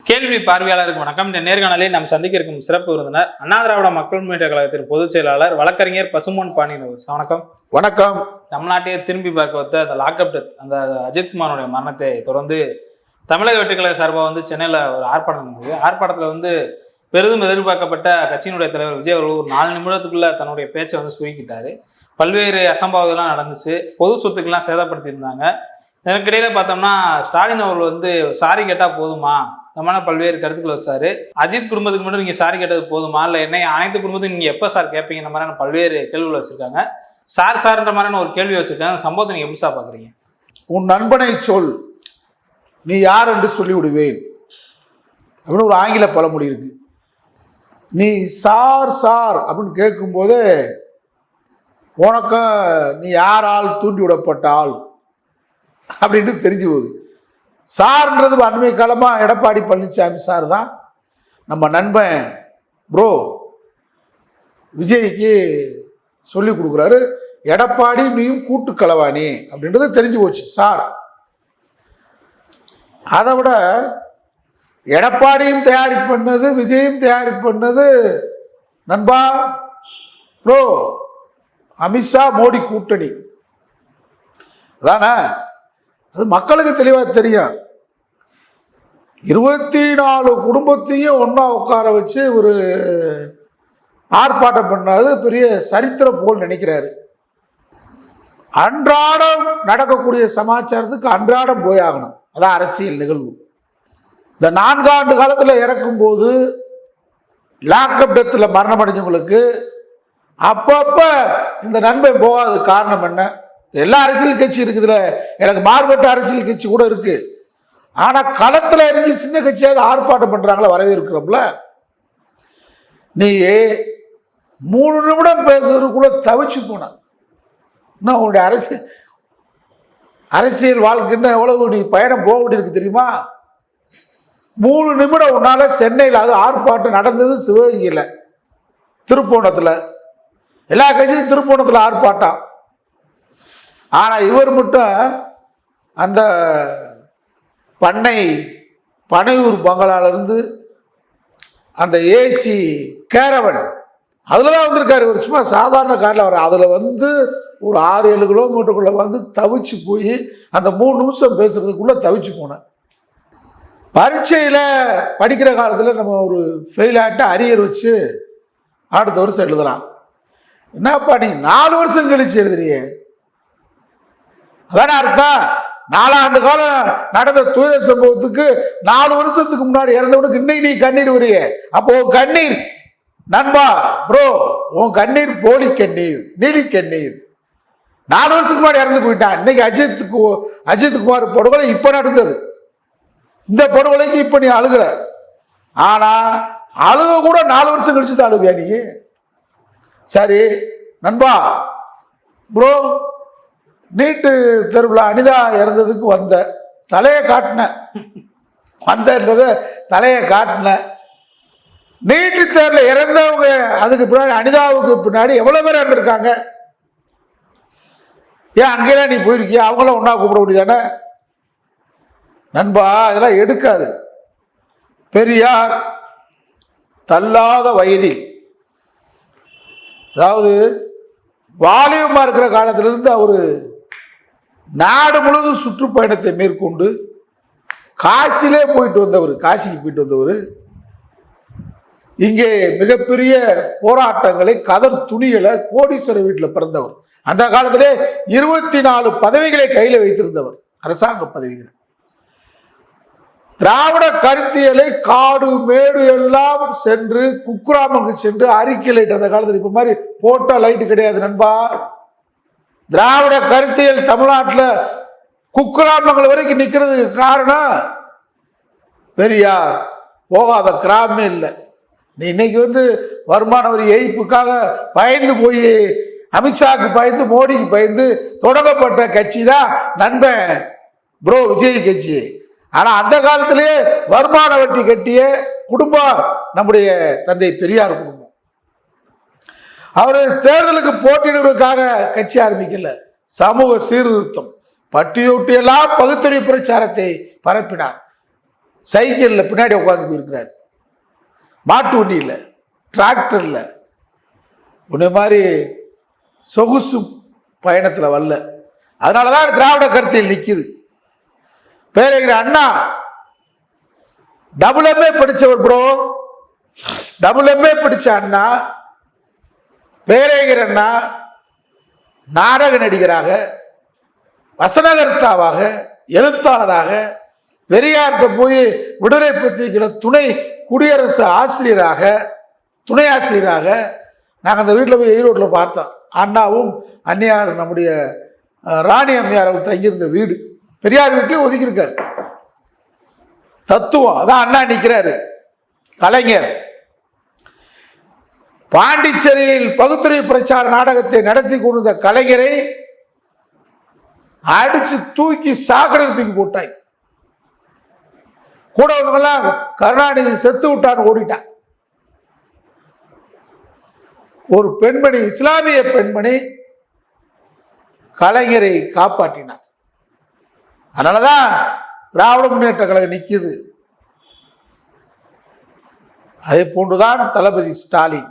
கேள்வி பார்வையாளருக்கு வணக்கம். இந்த நேர்காணலில் நாம் சந்திக்க இருக்கும் சிறப்பு விருந்தினர் அண்ணா திராவிட மக்கள் முன்னேற்ற கழகத்தின் பொதுச் செயலாளர் வழக்கறிஞர் பசும்பொன் பாண்டியன். வணக்கம். வணக்கம். தமிழ்நாட்டையே திரும்பி பார்க்க வைத்த அந்த லாக்அப் டெத், அந்த அஜித்குமாரோடைய மரணத்தை தொடர்ந்து தமிழக வெற்றி கழக சார்பாக சென்னையில் ஒரு ஆர்ப்பாட்டம் இருந்தது. ஆர்ப்பாட்டத்தில் பெரிதும் எதிர்பார்க்கப்பட்ட கட்சியினுடைய தலைவர் விஜய் அவர்கள் ஒரு 4 நிமிடத்துக்குள்ள தன்னுடைய பேச்சை சுருக்கிட்டாரு. பல்வேறு அசம்பாவிதம்லாம் நடந்துச்சு. பொது சொத்துக்கெல்லாம் சேதப்படுத்தியிருந்தாங்க. இதற்கிடையில பார்த்தோம்னா ஸ்டாலின் அவர்கள் சாரி கேட்டா போதுமா, நம்மளால பல்வேறு கருத்துக்கள் வச்சாரு. அஜித் குடும்பத்துக்கு மட்டும் நீங்க சாரி கேட்டது போதுமா, இல்லை என்ன அனைத்து குடும்பத்துக்கும் நீங்க எப்ப சார் கேட்பீங்க, இந்த மாதிரியான பல்வேறு கேள்விகள் வச்சிருக்காங்க. சார்ன்ற மாதிரியான ஒரு கேள்வி வச்சிருக்காங்க. அந்த சம்பவத்தை நீங்க எப்படி சார் பாக்குறீங்க? உன் நண்பனை சொல், நீ யார் என்று சொல்லி விடுவேன் அப்படின்னு ஒரு ஆங்கில பழமொழி இருக்கு. நீ சார் அப்படின்னு கேட்கும்போது உனக்கு நீ யாரால் தூண்டி விடப்பட்டால் அப்படின்ட்டு தெரிஞ்சு போகுது. சார்ன்றது அண்மை காலமாக எடப்பாடி பழனிசாமி சார் தான் நம்ம நண்பன் ப்ரோ விஜய்க்கு சொல்லி கொடுக்குறாரு. எடப்பாடி நீயும் கூட்டு களவாணி அப்படின்றது தெரிஞ்சு போச்சு சார். அதை விட எடப்பாடியும் தயாரிப்பு பண்ணது, விஜயும் தயாரிப்பு பண்ணது நண்பா ப்ரோ அமித்ஷா மோடி கூட்டணி அதானே. அது மக்களுக்கு தெளிவாக தெரியும். 24 குடும்பத்தையும் ஒன்றா உட்கார வச்சு ஒரு ஆர்ப்பாட்டம் பண்ணாது பெரிய சரித்திரம் போல் நினைக்கிறாரு. அன்றாடம் நடக்கக்கூடிய சமாச்சாரத்துக்கு அன்றாடம் போய் ஆகணும். அதான் அரசியல் நிகழ்வு. இந்த 4 ஆண்டு காலத்தில் இறக்கும்போது லாக்அப் டெத்தில் மரணம் அடைஞ்சவங்களுக்கு அப்பப்ப இந்த நண்பன் போகாத காரணம் என்ன? எல்லா அரசியல் கட்சி இருக்குதுல, எனக்கு மாறுபட்ட அரசியல் கட்சி கூட இருக்கு. ஆனா களத்துல இறங்கி சின்ன கட்சியாவது ஆர்ப்பாட்டம் பண்றாங்களா, வரவேற்கிறோம்ல. நீ 3 நிமிடம் பேசுறதுக்குள்ள தவிச்சு போன உன்னுடைய அரசியல் வாழ்க்கைன்னா எவ்வளவு நீ பயணம் போக வேண்டியிருக்கு தெரியுமா? 3 நிமிடம் உன்னால சென்னையில் அது ஆர்ப்பாட்டம் நடந்தது. சிவகங்கையில், திருப்போணத்துல, எல்லா கட்சியும் திருப்போணத்துல ஆர்ப்பாட்டம். ஆனா இவர் மட்டும் அந்த பனையூர் பங்களால இருந்து அந்த ஏசி கேரவன் அதுலதான் வந்திருக்காரு. ஒரு சும்மா சாதாரண காரில் வர அதுல ஒரு 6-7 கிலோமீட்டருக்குள்ள தவிச்சு போய் அந்த 3 நிமிஷம் பேசுறதுக்குள்ள தவிச்சு போனேன். பரீட்சையில படிக்கிற காலத்துல நம்ம ஒரு ஃபெயில் ஆகிட்டு அரியர் வச்சு அடுத்த வருஷம் எழுதலாம். என்னப்பா நீ 4 வருஷம் கழிச்சு எழுதுறியே, அதான அர்த்தம்? 4 ஆண்டு காலம் நடந்த துயர சம்பவத்துக்கு 4 வருஷத்துக்கு முன்னாடி இறந்தவனுக்கு இன்னைக்கு நீ கண்ணீர் வரிய. அப்போ கண்ணீர் நண்பா ப்ரோ, உன் கண்ணீர் போலி கண்ணீர், நீலி கண்ணீர். 4 வருஷத்துக்கு முன்னாடி இறந்து போயிட்டான். இன்னைக்கு அஜித்குமார் படுகொலை இப்ப நடந்தது. இந்த படுகொலைக்கு இப்ப நீ அழுகுற. ஆனா அழுக கூட 4 வருஷம் கழிச்சு தான் அழுவியா நீ? சரி நண்பா ப்ரோ, நீட்டு தெருவில் அனிதா இறந்ததுக்கு வந்த தலையை காட்டின தலையை காட்டின. நீட்டு தேர்வில் இறந்தவங்க அதுக்கு பின்னாடி அனிதாவுக்கு பின்னாடி எவ்வளவு பேர் இறந்துருக்காங்க? ஏன் அங்கெல்லாம் நீ போயிருக்கிய? அவங்களாம் ஒன்னா கூப்பிட முடியாதானே நண்பா? இதெல்லாம் எடுக்காது. பெரியார் தள்ளாத வயதில், அதாவது வாலியமா இருக்கிற காலத்திலிருந்து அவரு நாடு முழுவதும் சுற்றுப்பயணத்தை மேற்கொண்டு காசிக்கு போயிட்டு வந்தவர். இங்கே மிகப்பெரிய போராட்டங்களை, கதர் துணிகளை, கோடீஸ்வர வீட்டில் பிறந்தவர். அந்த காலத்திலே 24 பதவிகளை கையில் வைத்திருந்தவர், அரசாங்க பதவிகள். திராவிட கருத்தியலை காடு மேடு எல்லாம் சென்று, குக்கிராமங்களுக்கு சென்று அறிக்கை லைட், அந்த காலத்தில் இப்ப மாதிரி போட்டோ லைட்டு கிடையாது நண்பா. திராவிட கருத்தியல் தமிழ்நாட்டில் குக்கிராமங்கள் வரைக்கும் நிற்கிறதுக்கு காரணம் பெரியார். போகாத கிராமமே இல்லை. நீ இன்னைக்கு வருமான வரி ஏய்ப்புக்காக பயந்து போய் அமித்ஷாக்கு பயந்து, மோடிக்கு பயந்து தொடங்கப்பட்ட கட்சி தான் நண்பன் ப்ரோ விஜய் கட்சி. ஆனா அந்த காலத்திலேயே வருமான வட்டி கட்டிய குடும்பம் நம்முடைய தந்தை பெரியார் குடும்பம். அவரு தேர்தலுக்கு போட்டியிடுவதற்காக கட்சி ஆரம்பிக்கல, சமூக சீர்திருத்தம், பட்டியொட்டியெல்லாம் பகுத்தறிவு பிரச்சாரத்தை பரப்பினார். சைக்கிளில் பின்னாடி உட்காந்து போயிருக்கிறார், மாட்டு வண்டியில், டிராக்டரில். உன்னை மாதிரி சொகுசு பயணத்தில் வரல. அதனால தான் திராவிட கருத்தில் நிற்குது. பேரறிஞர் அண்ணா டபுள் எம்ஏ படித்தவர் ப்ரோ, டபுள் எம்ஏ படித்த அண்ணா, பேரறிஞர் அண்ணா நாடக நடிகராக, வசனகர்த்தாவாக, எழுத்தாளராக, பெரியார்கிட்ட போய் விடுதலை பத்திரிகையில துணை குடியரசு ஆசிரியராக, துணை ஆசிரியராக நாங்கள் அந்த வீட்டில் போய் ஈரோட்டில் பார்த்தோம். அண்ணாவும் அன்னியார் நம்முடைய ராணி அம்மையார் அவர் தங்கியிருந்த வீடு பெரியார் வீட்லையும் ஒதுக்கியிருக்காரு. தத்துவம் அதான் அண்ணா நிற்கிறாரு. கலைஞர் பாண்டிச்சேரியில் பகுத்துறை பிரச்சார நாடகத்தை நடத்தி கொண்டிருந்த கலைஞரை அடிச்சு தூக்கி சாக்கடையில் தூக்கி போட்டாங்க. கூட வந்தவங்கெல்லாம் கருணாநிதி செத்து விட்டான்னு ஓடிட்டான். ஒரு பெண்மணி, இஸ்லாமிய பெண்மணி கலைஞரை காப்பாற்றினார். அதனாலதான் திராவிட முன்னேற்ற கழகம் நிற்குது. அதே போன்றுதான் தளபதி ஸ்டாலின்.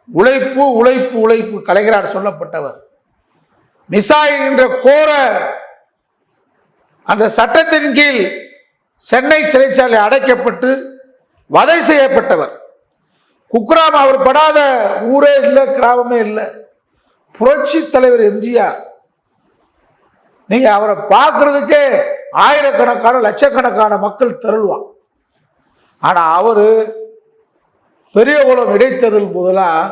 உழைப்பு உழைப்பு உழைப்பு கலைஞரால் சொல்லப்பட்டவர். மிசாய் என்ற கோர அந்த சட்டத்தின் கீழ் சென்னை சிறைச்சாலை அடைக்கப்பட்டு வதை செய்யப்பட்டவர். குக்ராம் அவர் படாத ஊரே இல்லை, கிராமமே இல்லை. புரட்சி தலைவர் எம்ஜிஆர். நீங்க அவரை பார்க்கறதுக்கே ஆயிரக்கணக்கான லட்சக்கணக்கான மக்கள் திரளுவான். ஆனா அவரு பெரியகுளம் இடைத்தேர்தல் போதெல்லாம்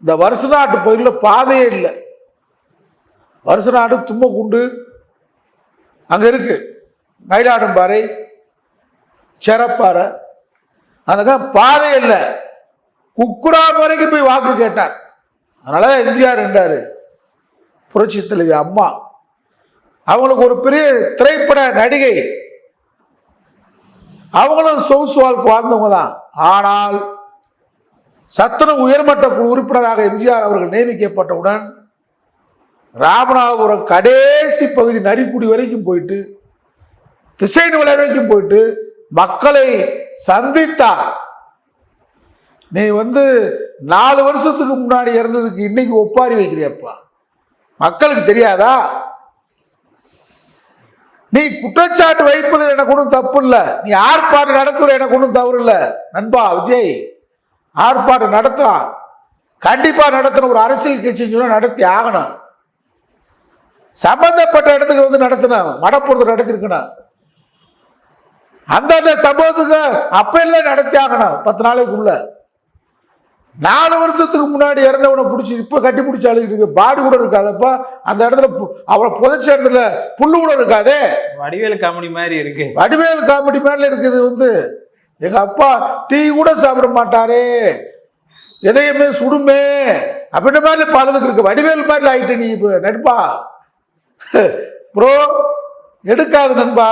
இந்த வருஷ நாட்டு பகுதியில் பாதையே இல்லை. வருஷ நாடு தும்மக்குண்டு அங்க இருக்கு, மயிலாடும்பாறை, செரப்பாறை, அந்த பாதை இல்லை. குக்குராம் வரைக்கும் போய் வாக்கு கேட்டார். அதனால எம்ஜிஆர் என்றாரு. புரட்சி தலைவி அம்மா அவங்களுக்கு ஒரு பெரிய திரைப்பட நடிகை, அவங்களும் சொகுசு வாழ்க்கை வாழ்ந்தவங்க தான். ஆனால் சத்துணவு உயர்மட்ட குழு உறுப்பினராக எம்ஜிஆர் அவர்கள் நியமிக்கப்பட்டவுடன் ராமநாதபுரம் கடைசி பகுதி நரிக்குடி வரைக்கும் போயிட்டு, திசைநிலை வரைக்கும் போயிட்டு மக்களை சந்தித்தார். நீ 4 வருஷத்துக்கு முன்னாடி இறந்ததுக்கு இன்னைக்கு ஒப்பாரி வைக்கிறியப்பா, மக்களுக்கு தெரியாதா? நீ குற்றச்சாட்டு வைப்பது எனக்கு ஒன்றும் தப்பு இல்லை, நீ ஆர்ப்பாட்டம் நடத்துவது எனக்கு ஒன்றும் தவறு இல்லை நண்பா. விஜய் ஆர்ப்பாட்டம் நடத்தலாம், கண்டிப்பா நடத்தணும். ஒரு அரசியல் கட்சி சொன்னா நடத்தி ஆகணும். சம்பந்தப்பட்ட இடத்துக்கு நடத்தணும், மடப்பொழுது நடத்திருக்கணும். அந்த சம்பவத்துக்கு அப்பையில நடத்தி ஆகணும் 10 நாளைக்குள்ள. 4 வருஷத்துக்கு முன்னாடி இறந்தவனை பிடிச்சி இப்ப கட்டி பிடிச்சி அழுகிட்டு இருக்கு. பாடி கூட இருக்காதப்பா அந்த இடத்துல, அவரை புதைச்ச இடத்துல புல்லு கூட இருக்காதே. வடிவேல் காமெடி மாதிரி இருக்கு. வடிவேல் காமெடி மாதிரி இருக்குது. எங்க அப்பா டீ கூட சாப்பிட மாட்டாரே, எதையுமே சுடுமே அப்படின்ற மாதிரி பலதுக்கு இருக்கு. வடிவேல் மாதிரி ஆயிட்டு நீ இப்ப நண்பா. ப்ரோ எடுக்காது நண்பா.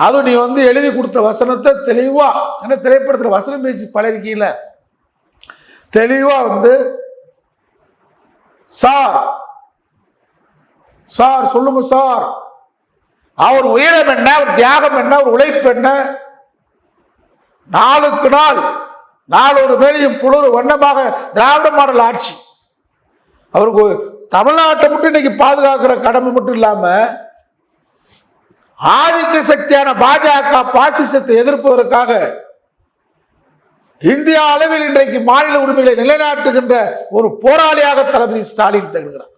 அதுவும் நீ எழுதி கொடுத்த வசனத்தை தெளிவா, ஏன்னா திரைப்படத்துல வசனம் பேசி பழகிக்கல, தெளிவா சார் சார் சொல்லுங்க சார், அவர் உயரம் என்ன, அவர் தியாகம் என்ன, அவர் உழைப்பு என்ன, நாளுக்கு நாள் நாளொரு மேலையும் புலரு வண்ணமாக திராவிட மாடல் ஆட்சி. அவருக்கு தமிழ்நாட்டை மட்டும் இன்னைக்கு பாதுகாக்கிற கடமை மட்டும் இல்லாம ஆதிக்க சக்தியான பாஜக பாசிசத்தை எதிர்ப்பதற்காக இந்தியா அளவில் இன்றைக்கு மாநில உரிமைகளை நிலைநாட்டுகின்ற ஒரு போராளியாக தளபதி ஸ்டாலின் திகழ்கிறார்.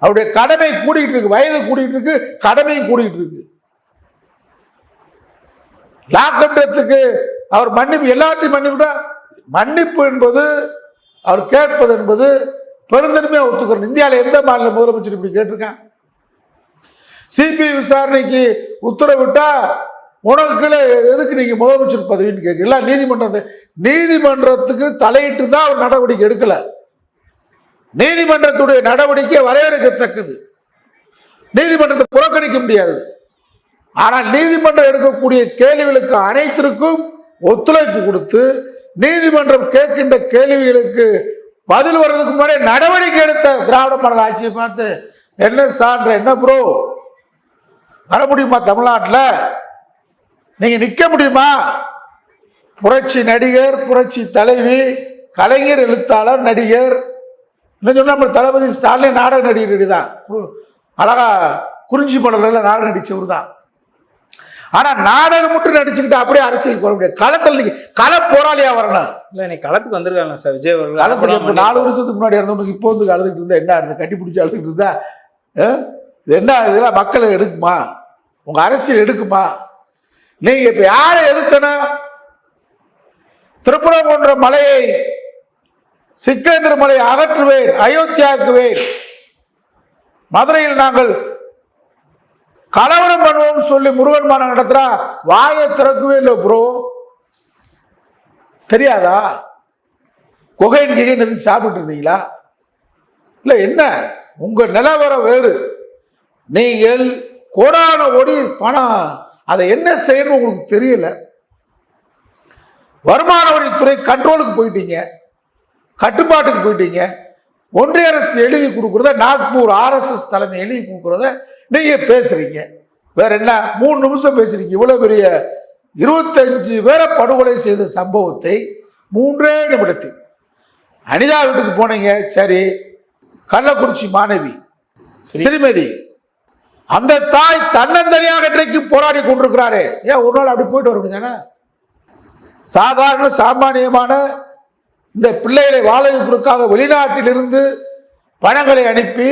அவருடைய கடமை கூடிட்டு இருக்கு, வயது கூடிட்டு இருக்கு, கடமையும் கூடிட்டு இருக்கு. லாக்அப் டெத்துக்கு அவர் மன்னிப்பு, எல்லாத்தையும் மன்னிப்பு என்பது அவர் கேட்பது என்பது பெருந்தன்மையா ஒத்துக்கிறோம். இந்தியாவில் எந்த மாநில முதலமைச்சர் இப்படி கேட்டிருக்கான்? சிபிஐ விசாரணைக்கு உத்தரவிட்டா உனக்கு எதுக்கு நீங்க முதலமைச்சர் பதவின்னு கேட்கல. நீதிமன்றத்துக்கு தலையிட்டு தான் அவர் நடவடிக்கை எடுக்கல. நீதிமன்றத்துடைய நடவடிக்கை வரவேற்கத்தக்கது, நீதிமன்றத்தை புறக்கணிக்க முடியாது. ஆனால் நீதிமன்றம் எடுக்கக்கூடிய கேள்விகளுக்கு அனைத்திற்கும் ஒத்துழைப்பு கொடுத்து நீதிமன்றம் கேட்கின்ற கேள்விகளுக்கு பதில் வர்றதுக்கு முன்னாடி நடவடிக்கை எடுத்த திராவிட மாடல் ஆட்சியை பார்த்து என்ன சான்ற, என்ன ப்ரோ வர முடியுமா தமிழ்நாட்டில்? நீங்க நிக்க முடியுமா? புரட்சி நடிகர், புரட்சி தலைவி, கலைஞர், எழுத்தாளர், நடிகர், என்ன சொன்னா நம்ம தளபதி ஸ்டாலின் நாடக நடிகர் தான். அழகா குறிஞ்சி மலர்ல நாடகம் நடிச்சவர் தான். ஆனா நாடகம் மட்டும் நடிச்சுக்கிட்டு அப்படியே அரசியலுக்கு வர முடியாது. களத்தில் நீங்க கள போராளியா வரணும். இல்ல நீ களத்துக்கு வந்திருக்காங்க சார் விஜய் அவர்கள். களத்துக்கு இப்ப 4 வருஷத்துக்கு முன்னாடி இருந்தவனுக்கு இப்போ வந்து அழுதுகிட்டு இருந்தா என்ன அழுது? கட்டி பிடிச்சி அழுதுகிட்டு இருந்தா இது என்ன? இதெல்லாம் மக்களை எடுக்குமா? உங்க அரசியல் எடுக்குமா? நீங்க இப்ப யாரை எதுக்கணும்? திருப்பரங்குன்ற மலையை, சிக்கேந்திர மலையை அகற்றுவேன், அயோத்தியாக்குவேன், மதுரையில் நாங்கள் கலவரம் பண்ணுவோம் சொல்லி முருகன் மாநாடு நடத்துறா. வாயை திறக்கவே இல்லை ப்ரோ. தெரியாதா? கொகைன் கிகைன் எதுக்கு சாப்பிட்டு இருந்தீங்களா? இல்ல என்ன உங்க நிலவரம் வேறு. நீங்கள் கோடான கோடி பணம் அதை என்ன செய்யணும் உங்களுக்கு தெரியல. வருமான வரித்துறை கண்ட்ரோலுக்கு போயிட்டீங்க, கட்டுப்பாட்டுக்கு போயிட்டீங்க. ஒன்றிய அரசு எழுதி கொடுக்குறத, நாக்பூர் RSS தலைமை எழுதி கொடுக்குறத நீங்க பேசுறீங்க. வேற என்ன 3 நிமிஷம் பேசுறீங்க. இவ்வளவு பெரிய 25 பேரை படுகொலை செய்த சம்பவத்தை 3 நிமிடத்தில். அனிதா வீட்டுக்கு போனீங்க, சரி. கள்ளக்குறிச்சி மாணவி ஸ்ரீமதி, அந்த தாய் தன்னந்தனியாக இன்றைக்கு போராடி கொண்டிருக்கிறாரே. ஏன் ஒரு நாள் அப்படி போயிட்டு வர முடியுதானே? சாதாரண சாமானியமான இந்த பிள்ளைகளை வாழ வைப்பதற்காக வெளிநாட்டிலிருந்து பணங்களை அனுப்பி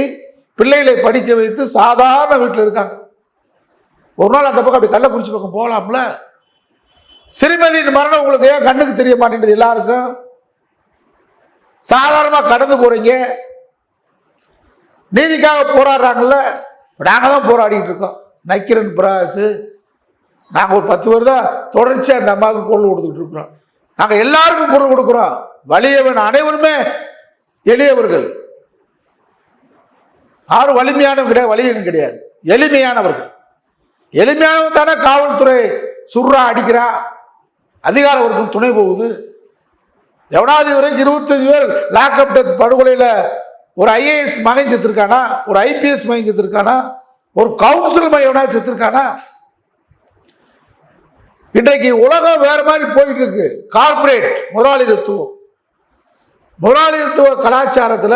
பிள்ளைகளை படிக்க வைத்து சாதாரண வீட்டில் இருக்காங்க. ஒரு நாள் அந்த பக்கம் அப்படி கள்ளக்குறிச்சி பக்கம் போகலாம்ல? ஸ்ரீமதியின் மரணம் உங்களுக்கு ஏன் கண்ணுக்கு தெரிய மாட்டேங்குது? எல்லாருக்கும் சாதாரணமா கடந்து போறீங்க. நீதிக்காக போராடுறாங்கல்ல, நாங்க தான் போராடிட்டு இருக்கோம். நக்கீரன் பிரகாஷ், நாங்க ஒரு 10 பேர் தான் தொடர்ச்சியா அந்த அம்மாவுக்கு குரல் கொடுத்துட்டு இருக்கிறோம். நாங்க எல்லாருக்கும் குரல் கொடுக்கிறோம். வலியவன் அனைவருமே எளியவர்கள். யாரும் வலிமையானவங்க கிடையாது, வலியவன் கிடையாது, எளிமையானவர்கள். எளிமையானவன் தானே காவல்துறை சுர்ரா அடிக்கிறா, அதிகார வர்க்கம் துணை போகுது. எவனாவது வரைக்கும் 25 பேர் லாக்அப் டெத் படுகொலையில ஒரு IAS மகன் செத்துருக்கானா? ஒரு IPS மகன் செத்துருக்கானா? ஒரு கவுன்சில் மகன் செத்துருக்கானா? இன்றைக்கு உலகம் வேற மாதிரி போயிட்டு இருக்கு. கார்பரேட் முதலாளித்துவம், முதலாளித்துவ கலாச்சாரத்துல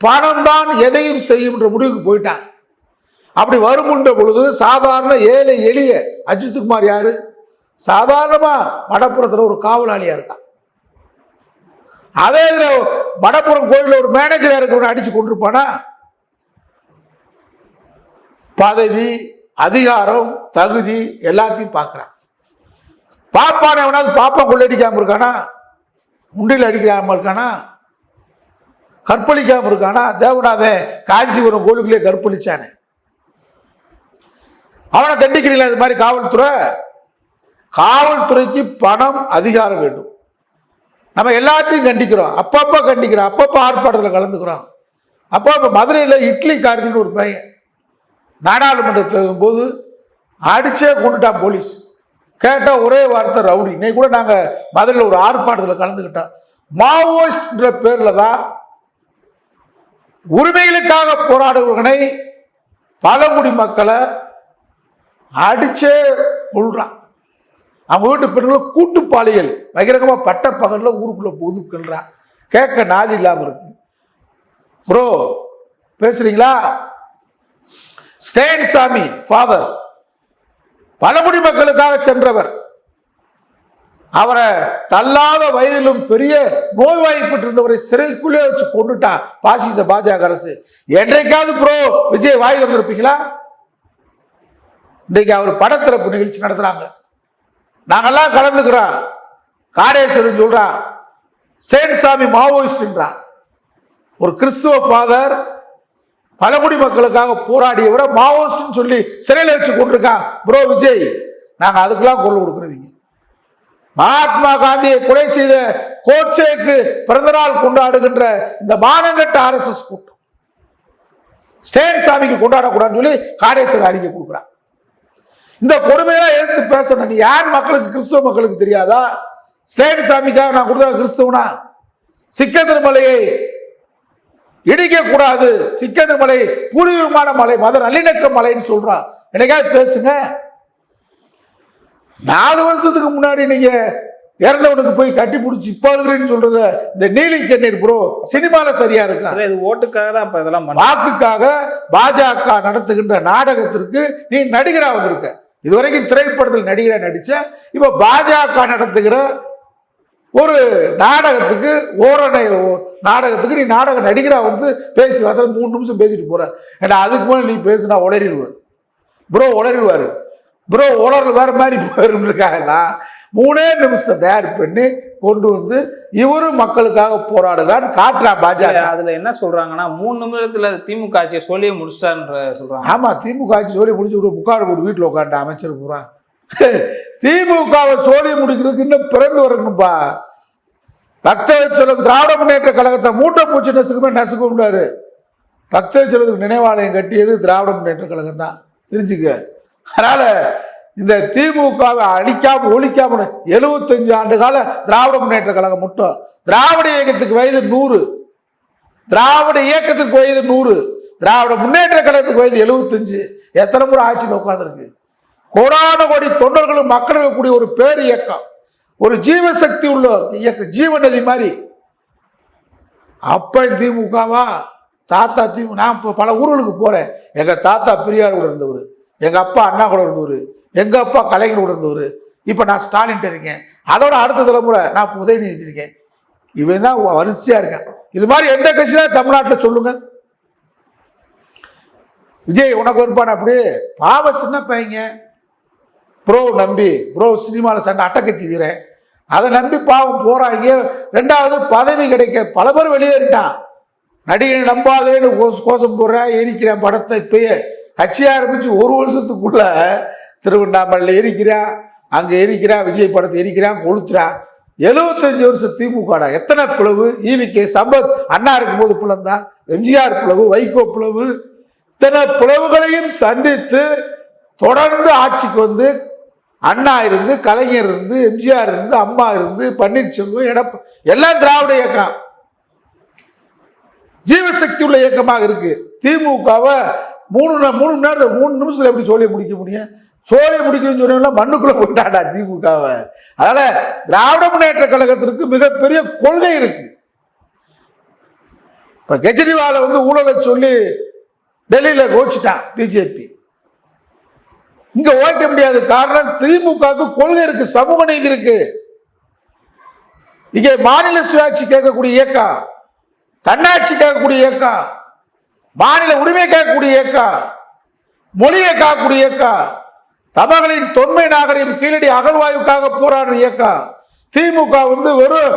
பணம் தான் எதையும் செய்யும் முடிவுக்கு போயிட்டான். அப்படி வருமுன்ற பொழுது சாதாரண ஏழை எளிய அஜித்குமார் யாரு? சாதாரணமா மடப்புறத்துல ஒரு காவலாளியா இருக்கான். அதே இதுல மடப்புறம் கோயில ஒரு மேனேஜரா இருக்கிறவன் அடிச்சு கொண்டிருப்பானா? பதவி, அதிகாரம், தகுதி எல்லாத்தையும் பார்க்கிறான். பாப்பான எவனாவது பாப்பா கொள்ளடிக்காம இருக்கானா? முண்டில் அடிக்காம இருக்கானா? கற்பழிக்காம இருக்கானா? தேவநாதன் காஞ்சிபுரம் கோயிலுக்குள்ளே கற்பழிச்சானே, அவனை தண்டிக்கிறீங்களா? இது மாதிரி காவல்துறை. காவல்துறைக்கு பணம், அதிகாரம் வேண்டும். நம்ம எல்லாத்தையும் கண்டிக்கிறோம், அப்பப்ப கண்டிக்கிறோம், அப்பப்ப ஆர்ப்பாட்டத்தில் கலந்துக்கிறோம். அப்போ மதுரையில் இட்லி கார்த்தின்னு ஒரு பையன் நாடாளுமன்றத்தில் போது அடிச்சே கொண்டுட்டான் போலீஸ். கேட்டா ஒரே வார்த்தை ரவுடி. இன்னைக்கு கூட நாங்க மதுரையில் ஒரு ஆர்ப்பாட்டத்தில் கலந்துக்கிட்டோம். மாவோயிஸ்ட் பேர்ல தான் உரிமைகளுக்காக போராடுவர்களை, பழங்குடி மக்களை அடிச்சே கொள்றான். அவங்க வீட்டு பெண்களும் கூட்டு பாலியல் பகிரங்கமா பட்ட பகல்ல ஊருக்குள்ள பொதுக்கிறான். கேட்க நாதி இல்லாம இருக்கு. ப்ரோ பேசுறீங்களா? ஸ்டேன் சாமி ஃபாதர் பழங்குடி மக்களுக்காக சென்றவர். அவரை தள்ளாத வயதிலும் பெரிய நோய்வாய்ப்பட்டு இருந்தவரை சிறைக்குள்ளே வச்சு கொண்டுட்டான் பாசிச பாஜக அரசு. என்றைக்காவது ப்ரோ விஜய் வாய் திறந்திருப்பீங்களா? இன்றைக்கு அவர் படத்திறப்பு நிகழ்ச்சி நடத்துறாங்க, நாங்கெல்லாம் கலந்துக்கிறோம். காடேஸ்வரன் சொல்றான் ஸ்டேன் சாமி மாவோயிஸ்ட்ன்றான். ஒரு கிறிஸ்துவ ஃபாதர் பழங்குடி மக்களுக்காக போராடியவரை மாவோயிஸ்ட் சொல்லி சிறையில் வச்சு கொண்டிருக்கான். ப்ரோ விஜய், நாங்க அதுக்கெல்லாம் குரல் கொடுக்குறவங்க. மகாத்மா காந்தியை கொலை செய்த கோட்சேக்கு பிறந்தநாள் கொண்டாடுகின்ற இந்த மானங்கட்ட RSS கூட்டம் ஸ்டேன் சாமிக்கு கொண்டாடக்கூடாதுன்னு சொல்லி காடேஸ்வரன் அறிக்கை கொடுக்குறான். இந்த கொடுமையெல்லாம் எதிர்த்து பேசணும். நீ யார் மக்களுக்கு, கிறிஸ்துவ மக்களுக்கு தெரியாதா? ஸ்டேன் சாமிக்காக நான் கொடுத்த கிறிஸ்துவனா? சிக்கந்திர மலையை இடிக்க கூடாது, சிக்கந்திர மலை பூர்வீகமான மலை, மத நல்லிணக்க மலைன்னு சொல்றான். என்னைக்காவது பேசுங்க. 4 வருஷத்துக்கு முன்னாடி நீங்க இறந்தவனுக்கு போய் கட்டி பிடிச்சி இப்போ இருக்கிறேன்னு சொல்றத இந்த நீலி கண்ணீர் ப்ரோ சினிமால சரியா இருக்கா? இது ஓட்டுக்காக தான் இப்ப இதெல்லாம் வாக்குக்காக பாஜக நடத்துகின்ற நாடகத்திற்கு நீ நடிகரா வந்திருக்க. இதுவரைக்கும் திரைப்படத்தில் நடிகரா நடிச்ச, இப்ப பாஜக நடத்துகிற ஒரு நாடகத்துக்கு நாடகத்துக்கு நீ நாடக நடிகரா வந்து பேசி வசனம் 3 நிமிஷம் பேசிட்டு போற. ஏன்னா அதுக்கு மேல நீ பேசுனா உளறிடுவார் ப்ரோ, உளறிடுவாரு ப்ரோ, உளறல் வேற மாதிரி போயிருக்காங்கலாம். 3 நிமிஷத்தை தயார் பண்ணி கொண்டு வந்து இவரும் மக்களுக்காக போராடுதான் காட்டுறான் பாஜக. அதுல என்ன சொல்றாங்கன்னா 3 நிமிடத்துல திமுக ஆட்சியை சொல்லி முடிச்சிட்டான்ற சொல்றாங்க. ஆமா, திமுக ஆட்சி சொல்லி முடிச்சு முக்காடு வீட்டுல உட்காந்து அமைச்சர் பூரா திமுகவை சோழி முடிக்கிறதுக்கு இன்னும் பிறந்து வரணும்பா. பக்தவச்சலம் திராவிட முன்னேற்ற கழகத்தை மூட்டை பூச்சி நசுக்கும்னாரு. பக்தவச்சலத்துக்கு நினைவாலயம் கட்டியது திராவிட முன்னேற்ற கழகம் தான், தெரிஞ்சுக்க. அதனால இந்த திமுகவை அழிக்காம ஒழிக்காம 75 ஆண்டு கால திராவிட முன்னேற்ற கழகம் மட்டும். திராவிட இயக்கத்துக்கு வயது 100, திராவிட இயக்கத்துக்கு வயது 100, திராவிட முன்னேற்ற கழகத்துக்கு வயது 75. எத்தனை முறை ஆட்சியில் உட்கார்ந்துருக்கு? கோடான கோடி தொண்டர்களும் மக்கள் இருக்கக்கூடிய ஒரு பேர் இயக்கம், ஒரு ஜீவசக்தி உள்ள இயக்கம், ஜீவநதி மாதிரி. அப்ப திமுகவா தாத்தா திமுக? நான் இப்போ பல ஊர்களுக்கு போறேன். எங்க தாத்தா பெரியார் கூட இருந்தவர், எங்க அப்பா அண்ணா கூட இருந்தவர், எங்க அப்பா கலைஞர் கூட இருந்தவர். இப்ப நான் ஸ்டாலின் இருக்கேன், அதோட அடுத்த தலைமுறை நான் உதயநிதி இருக்கேன். இவன் தான் வரிசையா இருக்கேன். இது மாதிரி எந்த கட்சியில தமிழ்நாட்டில் சொல்லுங்க. விஜய் உனக்கு வருப்பான அப்படி பாவ சின்ன பையங்க ப்ரோ நம்பி ப்ரோ சினிமாவில் சண்டை அட்டக்கத்தி வீரன் அதை நம்பி பாவம் போறாங்க. 2வது பதவி கிடைக்க பல பேர் வெளியேறிட்டான். நடிகை நம்பாதேன்னு கோஷம் போடுறேன், எரிக்கிறேன் படத்தை. இப்பயே கட்சி ஆரம்பிச்சு 1 வருஷத்துக்குள்ள திருவண்ணாமலையில் எரிக்கிறான், அங்க எரிக்கிறான், விஜய் படத்தை எரிக்கிறான், கொளுத்துறான். 75 வருஷம் திமுக எத்தனை பிளவு? ஈவிகே சம்பத் அண்ணா இருக்கும் போது பிளந்தான், எம்ஜிஆர் பிளவு, வைகோ பிளவு, இத்தனை பிளவுகளையும் சந்தித்து தொடர்ந்து ஆட்சிக்கு வந்து அண்ணா இருந்து, கலைஞர் இருந்து, எம்ஜிஆர் இருந்து, அம்மா இருந்து, பன்னீர்செல்வம், எல்லாம் திராவிட இயக்கம், ஜீவசக்தி உள்ள இயக்கமாக இருக்கு. திமுகவை 3 நிமிஷத்துல எப்படி சோழியை முடிக்க முடியும்? சோழியை முடிக்கணும்னு சொன்னா மண்ணுக்குள்ள போயிட்டாடா திமுகவை. அதனால திராவிட முன்னேற்ற கழகத்திற்கு மிகப்பெரிய கொள்கை இருக்கு. இப்ப கெஜ்ரிவாலை வந்து ஊழலை சொல்லி டெல்லியில கோச்சிட்டான் பிஜேபி. இங்க ஓய்க்க முடியாது. காரணம் திமுகவுக்கு கொள்கை இருக்கு, சமூக நீதி இருக்கு. இங்கே மாநில சுயாட்சி கேட்கக்கூடிய இயக்கம், தன்னாட்சி கேட்கக்கூடிய இயக்கம், மாநில உரிமை கேட்கக்கூடிய இயக்கம், மொழியை காக்கக்கூடிய இயக்கம், தமிழர்களின் தொன்மை நாகரிகம் கீழடி அகழ்வாயுக்காக போராடுற இயக்கம். திமுக வந்து வெறும்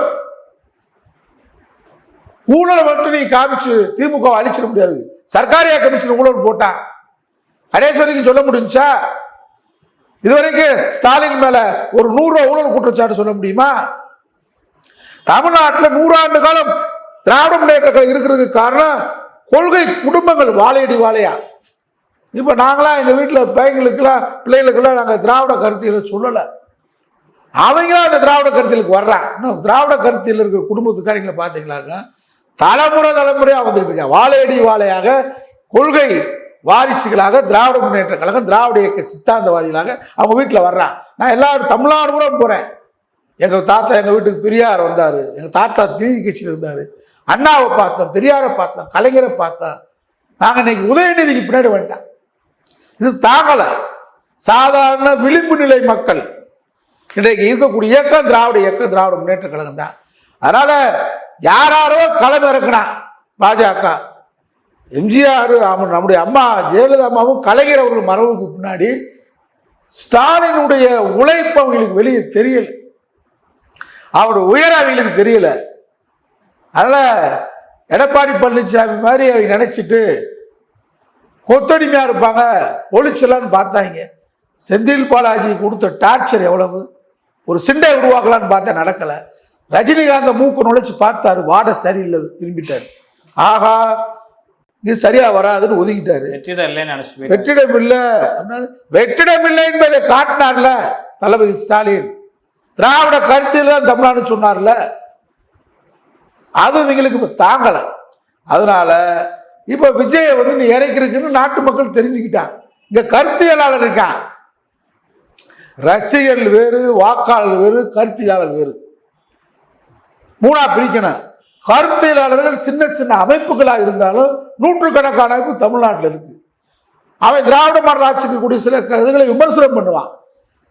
ஊழல் மட்டும் நீ காமிச்சு திமுக அழிச்சிட முடியாது. சர்க்காரியா கமிஷன் ஊழல் போட்டான், கணேஸ்வரிக்கு சொல்ல முடிஞ்சா? இதுவரைக்கும் ஸ்டாலின் மேல ஒரு 100 ரூபாய் ஊழல் குற்றச்சாட்டு சொல்ல முடியுமா? தமிழ்நாட்டில் 100 ஆண்டு காலம் திராவிட முன்னேற்ற இருக்கிறதுக்கு காரணம் கொள்கை குடும்பங்கள் வாழையடி வாழையா. இப்ப நாங்களாம் எங்க வீட்டில் பையங்களுக்கெல்லாம் பிள்ளைகளுக்கெல்லாம் நாங்க திராவிட கருத்தியலை சொல்லலை. அவங்களும் அந்த திராவிட கருத்தியலுக்கு வர்றாங்க. இன்னும் திராவிட கருத்தியல் இருக்கிற குடும்பத்துக்காரங்களை பார்த்தீங்களாங்க, தலைமுறையா வந்துட்டு இருக்காங்க. வாழையடி வாழையாக கொள்கை வாரிசுகளாக திராவிட முன்னேற்ற கழகம், திராவிட இயக்க சித்தாந்தவாதிகளாக அவங்க வீட்டில் வர்றான். நான் எல்லாரும் தமிழ்நாடு கூட போறேன். எங்க தாத்தா எங்க வீட்டுக்கு பெரியார் வந்தாரு, எங்க தாத்தா நீதி கட்சியில் இருந்தாரு, அண்ணாவை பார்த்தோம், பெரியாரை பார்த்தோம், கலைஞரை பார்த்தோம். நாங்க இன்னைக்கு உதயநிதிக்கு பின்னாடி வந்துட்டோம். இது தாங்கல. சாதாரண விளிம்பு நிலை மக்கள் இன்றைக்கு இருக்கக்கூடிய இயக்கம் திராவிட இயக்கம், திராவிட முன்னேற்ற கழகம் தான். அதனால யாரோ களம் இறக்குனா பாஜக, எம்ஜிஆர், நம்முடைய அம்மா ஜெயலலிதா அம்மாவும் கலைஞர் அவர்கள் மறைவுக்கு பின்னாடி ஸ்டாலினுடைய உழைப்பு அவங்களுக்கு வெளியே தெரியல, அவருடைய உயரம் அவங்களுக்கு தெரியல. அதனால எடப்பாடி பழனிசாமி மாதிரி அவங்க நினைச்சிட்டு கொத்தடிமையா இருப்பாங்க, ஒழிச்சலான்னு பார்த்தாங்க. செந்தில் பாலாஜி கொடுத்த டார்ச்சர் எவ்வளவு, ஒரு சிண்டை உருவாக்கலான்னு பார்த்தா நடக்கல. ரஜினிகாந்த மூக்கு நுழைச்சு பார்த்தாரு, வாட சரியில்லை, திரும்பிட்டாரு. ஆகா இது சரியா வராதுன்னு ஒதுக்கிட்டாரு. வெற்றிடம் இல்லை, வெற்றிடம் இல்லை என்பதை காட்டினார்ல தளபதி ஸ்டாலின். திராவிட கருத்தியல் தான் தமிழ்நாடு சொன்னார்ல, அது இவங்களுக்கு தாங்கல. அதனால இப்ப விஜய நீ இறக்கிறதுக்குன்னு நாட்டு மக்கள் தெரிஞ்சுக்கிட்டான். இங்க கருத்தியலாளர் இருக்கான், ரசிகர்கள் வேறு, வாக்காளர் வேறு, கருத்தியலாளர் வேறு. மூணா பிரிக்கணும். கருத்தியலாளர்கள் சின்ன சின்ன அமைப்புகளாக இருந்தாலும் நூற்றுக்கணக்கான அமைப்பு தமிழ்நாட்டில் இருக்கு. அவன் திராவிட மாடல் ஆட்சிக்கு கூடிய சில இதுகளை விமர்சனம் பண்ணுவான்,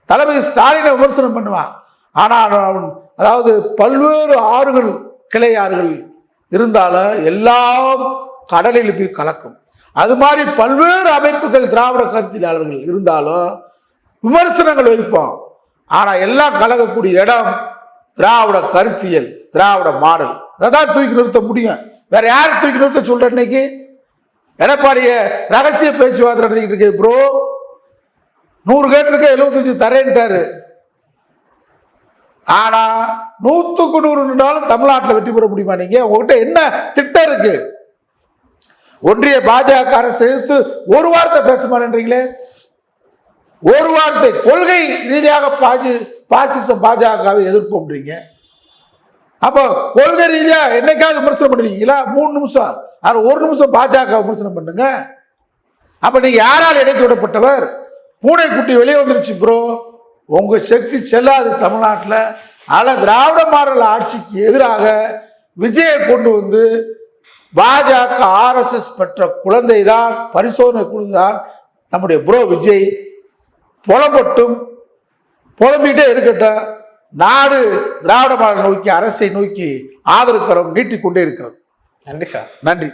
தளபதி ஸ்டாலினை விமர்சனம் பண்ணுவான். ஆனால் அவன் அதாவது பல்வேறு ஆறுகள், கிளை ஆறுகள் இருந்தாலும் எல்லாம் கடலில் போய் கலக்கும். அது மாதிரி பல்வேறு அமைப்புகள் திராவிட கருத்தியலாளர்கள் இருந்தாலும் விமர்சனங்கள் வைப்போம். ஆனா எல்லாம் கலக்கக்கூடிய இடம் திராவிட கருத்தியல், திராவிட மாடல். அதான் தூக்கி நிறுத்த முடியும். வேற யாரும் தூக்கி நிறுத்த சொல்ற? இன்னைக்கு எடப்பாடிய ரகசிய பேச்சுவார்த்தை நடத்திக்கிட்டு இருக்கு. ப்ரோ 100 கேட்டிருக்க 75 தரேன்ட்டாரு. ஆனா 100க்கு 100 நின்றாலும் தமிழ்நாட்டில் வெற்றி பெற முடியுமா? நீங்க உங்ககிட்ட என்ன திட்டம் இருக்கு? ஒன்றிய பாஜக அரசு எதிர்த்து ஒரு வார்த்தை பேச மாட்டேன்றீங்களே. ஒரு வார்த்தை கொள்கை ரீதியாக பாசிசம் பாஜகவை எதிர்ப்போம்ன்றீங்க. அப்போ கொள்கை ரீதியா என்னைக்காவது விமர்சனம் பண்ணிருக்கீங்களா? 3 நிமிஷம், அது 1 நிமிஷம் பாஜக விமர்சனம் பண்ணுங்க. அப்ப நீங்க யாரால் இடைக்கு விடப்பட்டவர்? பூனை குட்டி வெளியே வந்துருச்சு ப்ரோ. உங்க செக்கு செல்லாது தமிழ்நாட்டில். அதில் திராவிட மாடல் ஆட்சிக்கு எதிராக விஜயை கொண்டு வந்து பாஜக RSS பெற்ற குழந்தை தான், பரிசோதனை குழு தான் நம்முடைய ப்ரோ விஜய். புலம்பிட்டே இருக்கட்டும். நாடு திராவிட மாடல் நோக்கி, அரசை நோக்கி ஆதரவு கரம் நீட்டிக்கொண்டே இருக்கிறது. நன்றி சார். நன்றி.